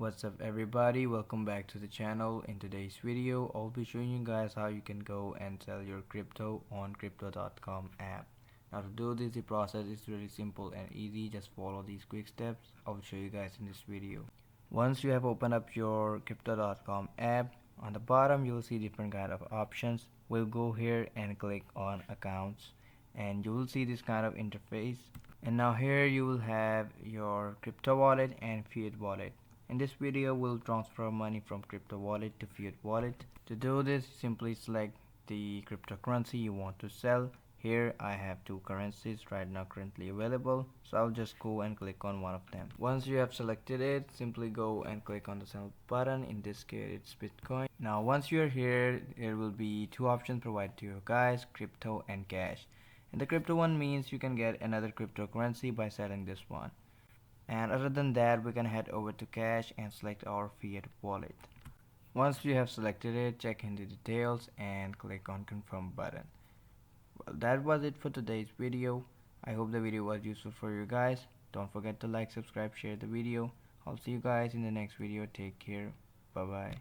What's up everybody, welcome back to the channel. In today's video I'll be showing you guys how you can go and sell your crypto on crypto.com app. Now to do this, the process is really simple and easy. Just follow these quick steps I'll show you guys in this video. Once you have opened up your crypto.com app, on the bottom you'll see different kind of options. We'll go here and click on accounts and you will see this kind of interface. And now here you will have your crypto wallet and fiat wallet. In this video we'll transfer money from crypto wallet to fiat wallet. To do this, simply select the cryptocurrency you want to sell. Here I have two currencies right now currently available, so I'll just go and click on one of them. Once you have selected it, simply go and click on the sell button. In this case it's Bitcoin. Now once you're here, there will be two options provided to you guys, crypto and cash. And the crypto one means you can get another cryptocurrency by selling this one. And other than that, we can head over to cash and select our fiat wallet. Once you have selected it, check in the details and click on confirm button. Well, that was it for today's video. I hope the video was useful for you guys. Don't forget to like, subscribe, share the video. I'll see you guys in the next video. Take care. Bye bye.